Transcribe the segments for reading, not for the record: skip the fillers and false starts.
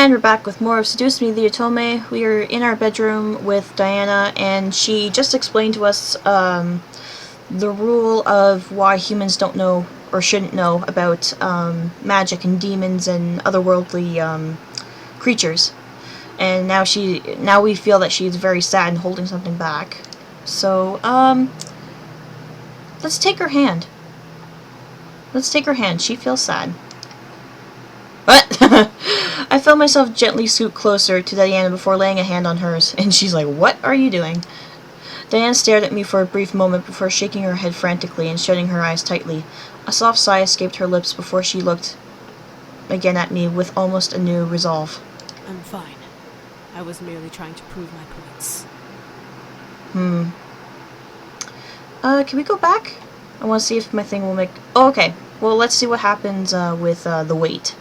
And we're back with more of Seduce Me, the Otome. We are in our bedroom with Diana, and she just explained to us the rule of why humans don't know or shouldn't know about magic and demons and otherworldly creatures. And now we feel that she's very sad and holding something back. So let's take her hand. Let's take her hand. She feels sad. What? I felt myself gently scoot closer to Diana before laying a hand on hers, and she's like, "What are you doing?" Diana stared at me for a brief moment before shaking her head frantically and shutting her eyes tightly. A soft sigh escaped her lips before she looked again at me with almost a new resolve. I'm fine. I was merely trying to prove my points. Can we go back? I want to see if my thing will make... Oh, okay. Well, let's see what happens with the weight.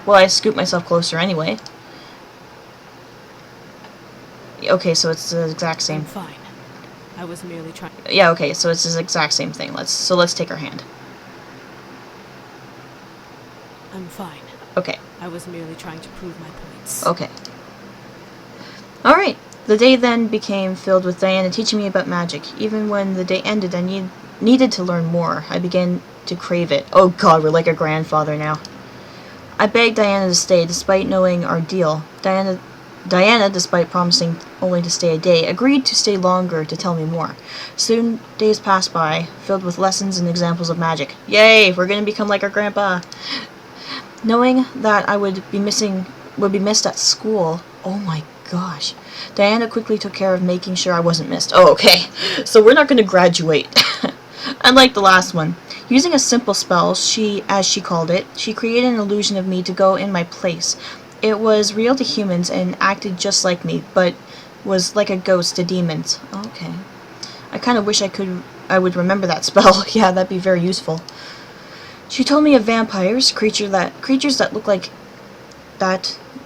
Well, I scoop myself closer anyway. Okay, so it's the exact same. I'm fine. I was merely trying... Yeah, okay, so it's the exact same thing. Let's take her hand. I'm fine. Okay. I was merely trying to prove my points. Okay. Alright. The day then became filled with Diana teaching me about magic. Even when the day ended, I needed to learn more. I began to crave it. Oh god, we're like a grandfather now. I begged Diana to stay, despite knowing our deal. Diana, despite promising only to stay a day, agreed to stay longer to tell me more. Soon, days passed by, filled with lessons and examples of magic. Yay! We're gonna become like our grandpa! Knowing that I would be missed at school, oh my gosh. Diana quickly took care of making sure I wasn't missed. Oh, okay. So we're not gonna graduate. Unlike the last one. Using a simple spell, as she called it, she created an illusion of me to go in my place. It was real to humans and acted just like me, but was like a ghost to demons. Okay. I kind of wish I would remember that spell. Yeah, that'd be very useful. She told me of vampires, creatures that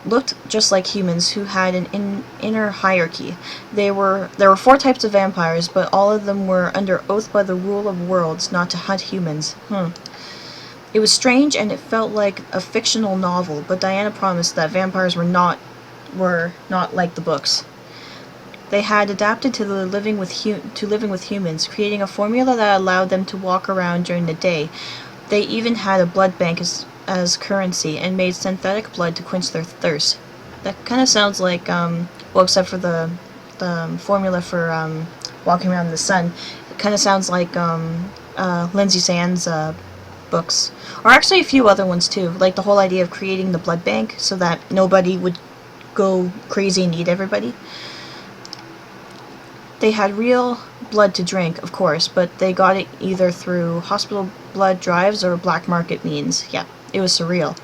looked just like humans, who had an inner hierarchy. There were 4 types of vampires, but all of them were under oath by the rule of worlds not to hunt humans. It was strange, and it felt like a fictional novel, but Diana promised that vampires were not like the books. They had adapted to living with humans, creating a formula that allowed them to walk around during the day. They even had a blood bank as currency and made synthetic blood to quench their thirst. That kind of sounds like, well, except for the formula for walking around in the sun, it kind of sounds like Lindsay Sand's books, or actually a few other ones too, like the whole idea of creating the blood bank so that nobody would go crazy and eat everybody. They had real blood to drink, of course, but they got it either through hospital blood drives or black market means. Yeah, it was surreal.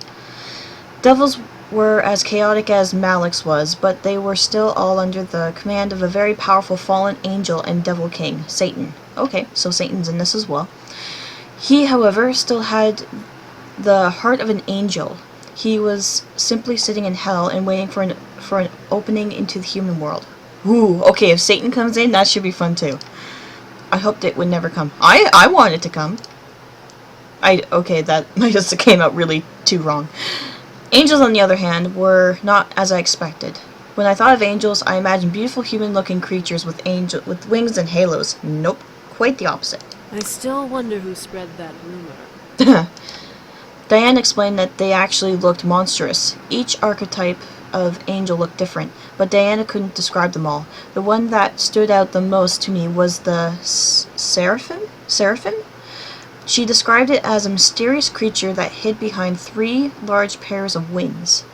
Devils were as chaotic as Malik's was, but they were still all under the command of a very powerful fallen angel and devil king, Satan. Okay, so Satan's in this as well. He, however, still had the heart of an angel. He was simply sitting in hell and waiting for an opening into the human world. Ooh, okay, if Satan comes in, that should be fun too. I hoped it would never come. I want it to come. Okay, that just came out really too wrong. Angels, on the other hand, were not as I expected. When I thought of angels, I imagined beautiful human-looking creatures with wings and halos. Nope, quite the opposite. I still wonder who spread that rumor. Diane explained that they actually looked monstrous. Each archetype of angel looked different, but Diana couldn't describe them all. The one that stood out the most to me was the seraphim? She described it as a mysterious creature that hid behind 3 large pairs of wings.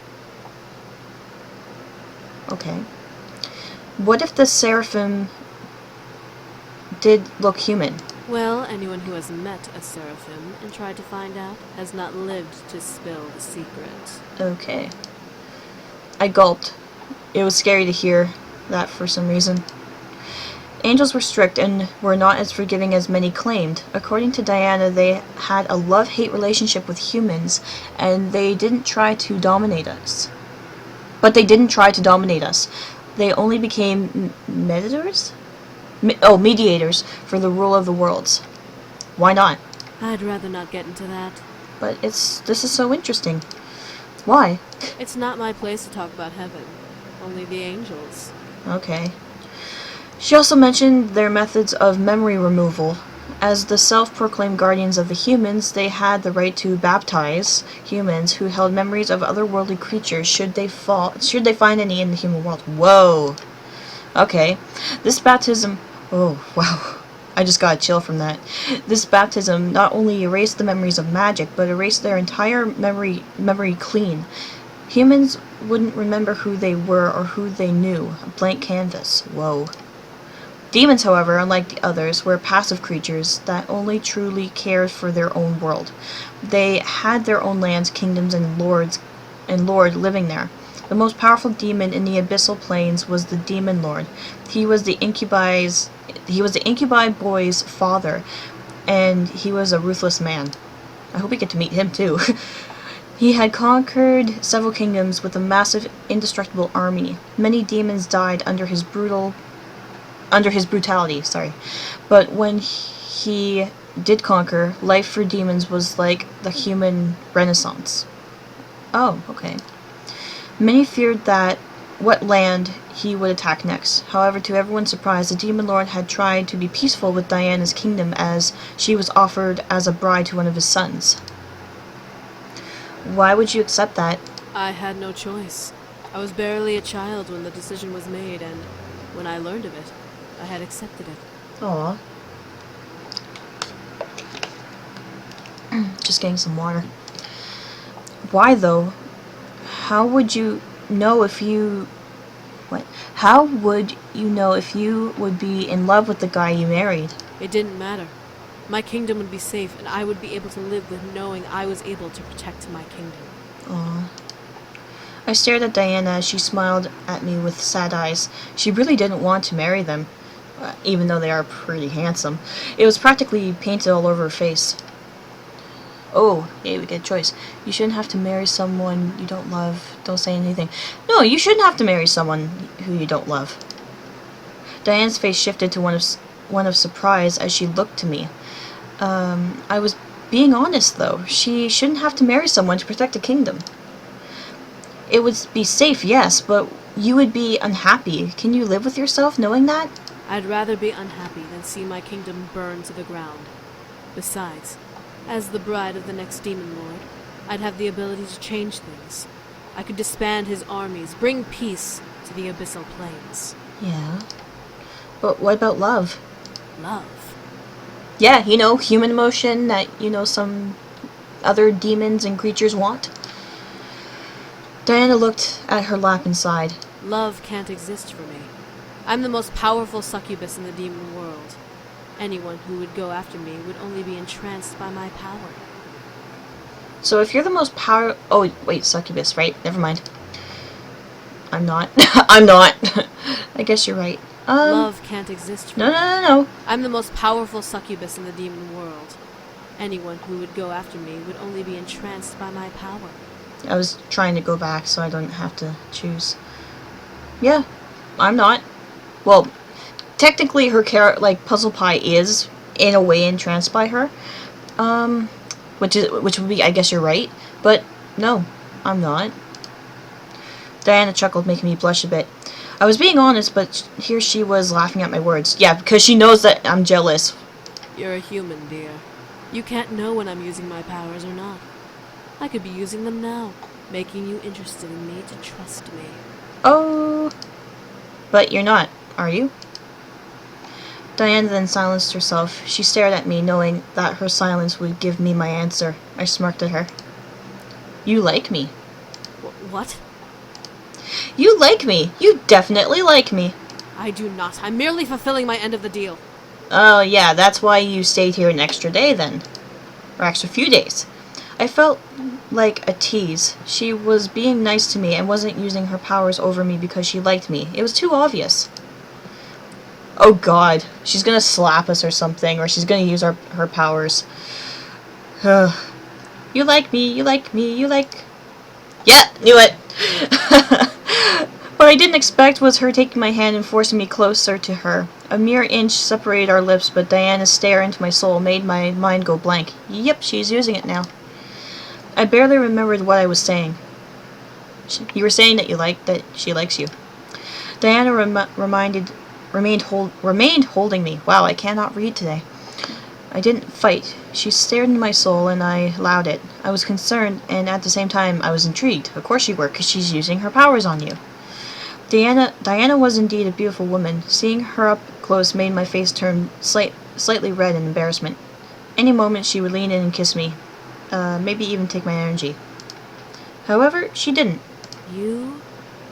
Okay. What if the seraphim did look human? Well, anyone who has met a seraphim and tried to find out has not lived to spill the secret. Okay. I gulped. It was scary to hear that for some reason. Angels were strict and were not as forgiving as many claimed. According to Diana, they had a love-hate relationship with humans, and they didn't try to dominate us. But they didn't try to dominate us. They only became mediators for the rule of the worlds. Why not? I'd rather not get into that. But this is so interesting. Why? It's not my place to talk about heaven. Only the angels. Okay. She also mentioned their methods of memory removal. As the self-proclaimed guardians of the humans, they had the right to baptize humans who held memories of otherworldly creatures should they find any in the human world. Whoa. Okay. This baptism... Oh, wow. I just got a chill from that. This baptism not only erased the memories of magic, but erased their entire memory clean. Humans wouldn't remember who they were or who they knew. A blank canvas. Whoa. Demons, however, unlike the others, were passive creatures that only truly cared for their own world. They had their own lands, kingdoms, and lord living there. The most powerful demon in the abyssal planes was the Demon Lord. He was the incubi boy's father, and he was a ruthless man. I hope we get to meet him too. He had conquered several kingdoms with a massive, indestructible army. Many demons died under his brutality, But when he did conquer, life for demons was like the human renaissance. Oh, okay. Many feared that what land he would attack next. However, to everyone's surprise, the Demon Lord had tried to be peaceful with Diana's kingdom as she was offered as a bride to one of his sons. Why would you accept that? I had no choice. I was barely a child when the decision was made, and when I learned of it, I had accepted it. Aw. Just getting some water. Why, though? How would you know if you... What? How would you know if you would be in love with the guy you married? It didn't matter. My kingdom would be safe, and I would be able to live with knowing I was able to protect my kingdom. Aww. I stared at Diana as she smiled at me with sad eyes. She really didn't want to marry them, even though they are pretty handsome. It was practically painted all over her face. Oh, yeah, we get a choice. You shouldn't have to marry someone you don't love. Don't say anything. No, you shouldn't have to marry someone who you don't love. Diana's face shifted to one of surprise as she looked to me. I was being honest, though. She shouldn't have to marry someone to protect a kingdom. It would be safe, yes, but you would be unhappy. Can you live with yourself knowing that? I'd rather be unhappy than see my kingdom burn to the ground. Besides, as the bride of the next Demon Lord, I'd have the ability to change things. I could disband his armies, bring peace to the abyssal plains. Yeah. But what about love? Love? Yeah, human emotion that, some other demons and creatures want. Diana looked at her lap and sighed. Love can't exist for me. I'm the most powerful succubus in the demon world. Anyone who would go after me would only be entranced by my power. So if you're the most Oh, wait, succubus, right? Never mind. I'm not. I'm not. I guess you're right. Love can't exist for me. No. I'm the most powerful succubus in the demon world. Anyone who would go after me would only be entranced by my power. I was trying to go back so I don't have to choose. Yeah, I'm not. Well, technically her character, like PuZZlePie, is in a way entranced by her. Which would be, I guess you're right. But no, I'm not. Diana chuckled, making me blush a bit. I was being honest, but here she was laughing at my words. Yeah, because she knows that I'm jealous. You're a human, dear. You can't know when I'm using my powers or not. I could be using them now, making you interested in me to trust me. Oh, but you're not, are you? Diana then silenced herself. She stared at me, knowing that her silence would give me my answer. I smirked at her. You like me. What? You like me. You definitely like me. I do not. I'm merely fulfilling my end of the deal. Oh, yeah, that's why you stayed here an extra day then. Or extra few days. I felt like a tease. She was being nice to me and wasn't using her powers over me because she liked me. It was too obvious. Oh god, she's gonna slap us or something, or she's gonna use her powers. You like me, you like me, you like... Yeah, knew it! What I didn't expect was her taking my hand and forcing me closer to her. A mere inch separated our lips, but Diana's stare into my soul made my mind go blank. Yep, she's using it now. I barely remembered what I was saying. You were saying that she likes you. Diana remained holding me. Wow, I cannot read today. I didn't fight. She stared into my soul, and I allowed it. I was concerned, and at the same time, I was intrigued. Of course you were, because she's using her powers on you. Diana was indeed a beautiful woman. Seeing her up close made my face turn slightly red in embarrassment. Any moment she would lean in and kiss me. Maybe even take my energy. However, she didn't. You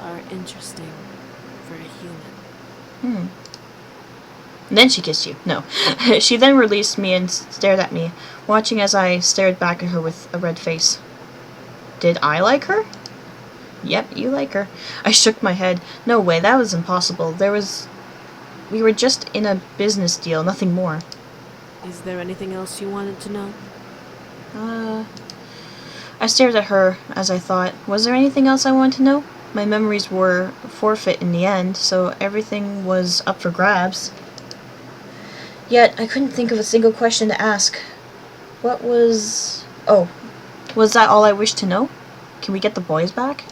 are interesting for a human. And then she kissed you. No. She then released me and stared at me, watching as I stared back at her with a red face. Did I like her? Yep, you like her. I shook my head. No way, that was impossible. We were just in a business deal, nothing more. Is there anything else you wanted to know? I stared at her as I thought, was there anything else I wanted to know? My memories were forfeit in the end, so everything was up for grabs. Yet, I couldn't think of a single question to ask. Was that all I wished to know? Can we get the boys back?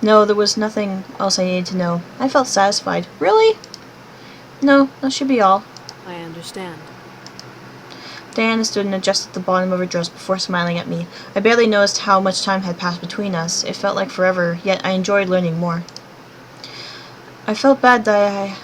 No, there was nothing else I needed to know. I felt satisfied. Really? No, that should be all. I understand. Diana stood and adjusted the bottom of her dress before smiling at me. I barely noticed how much time had passed between us. It felt like forever, yet I enjoyed learning more. I felt bad that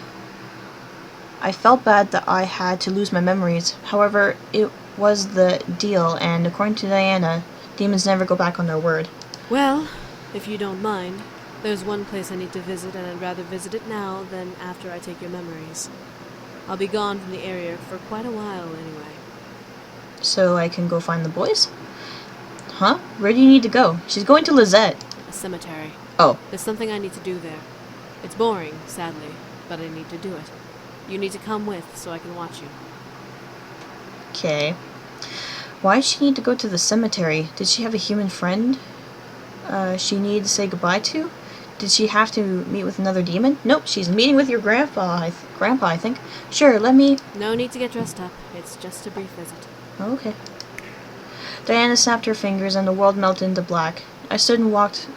I had to lose my memories. However, it was the deal, and according to Diana, demons never go back on their word. Well, if you don't mind, there's one place I need to visit, and I'd rather visit it now than after I take your memories. I'll be gone from the area for quite a while anyway. So I can go find the boys? Huh? Where do you need to go? She's going to Lizette. A cemetery. Oh. There's something I need to do there. It's boring, sadly, but I need to do it. You need to come with so I can watch you. Okay. Why did she need to go to the cemetery? Did she have a human friend she needed to say goodbye to? Did she have to meet with another demon? Nope, she's meeting with your grandpa, I think. Sure, let me... No need to get dressed up. It's just a brief visit. Okay. Diana snapped her fingers and the world melted into black. I stood and walked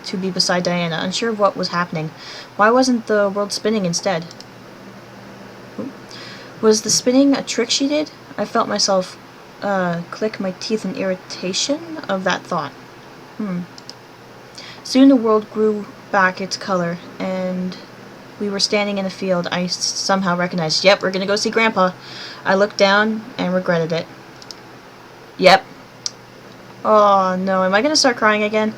to be beside Diana, unsure of what was happening. Why wasn't the world spinning instead? Was the spinning a trick she did? I felt myself click my teeth in irritation of that thought. Soon the world grew back its color, and we were standing in a field I somehow recognized. Yep, we're gonna go see Grandpa. I looked down and regretted it. Yep. Oh no, am I gonna start crying again?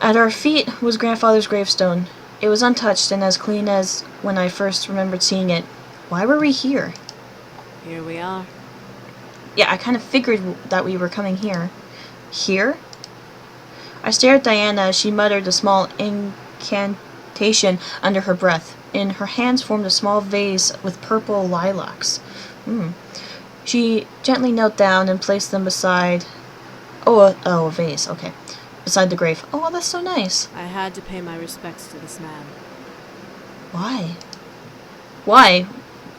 At our feet was Grandfather's gravestone. It was untouched and as clean as when I first remembered seeing it. Why were we here? Here we are. Yeah, I kind of figured that we were coming here. Here? I stared at Diana as she muttered a small incantation under her breath. In her hands formed a small vase with purple lilacs. She gently knelt down and placed them beside... a vase, okay. Beside the grave. Oh, that's so nice. I had to pay my respects to this man. Why? Why?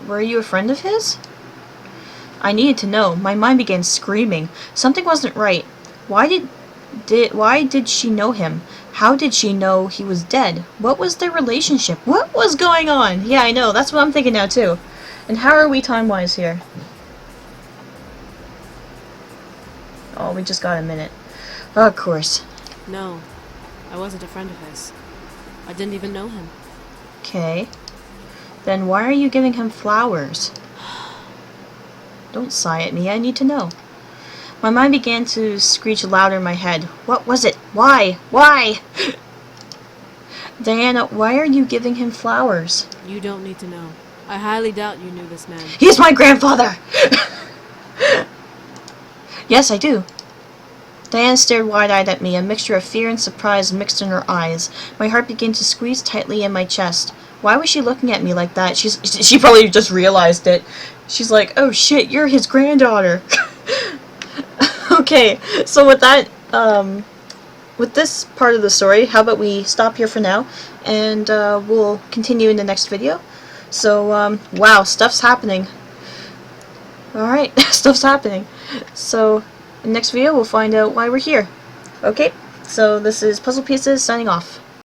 Were you a friend of his? I needed to know. My mind began screaming. Something wasn't right. Why did she know him? How did she know he was dead? What was their relationship? What was going on? Yeah, I know. That's what I'm thinking now, too. And how are we time-wise here? Oh, we just got a minute. Of course. No, I wasn't a friend of his. I didn't even know him. Okay. Then why are you giving him flowers? Don't sigh at me. I need to know. My mind began to screech louder in my head. What was it? Why? Why? Diana, why are you giving him flowers? You don't need to know. I highly doubt you knew this man. He's my grandfather! Yes, I do. Diana stared wide-eyed at me, a mixture of fear and surprise mixed in her eyes. My heart began to squeeze tightly in my chest. Why was she looking at me like that? She probably just realized it. She's like, oh shit, you're his granddaughter. Okay, so with that, with this part of the story, how about we stop here for now, and we'll continue in the next video. So, wow, stuff's happening. Alright, stuff's happening. So, In the next video, we'll find out why we're here. Okay, so this is PuZZlePieceZ signing off.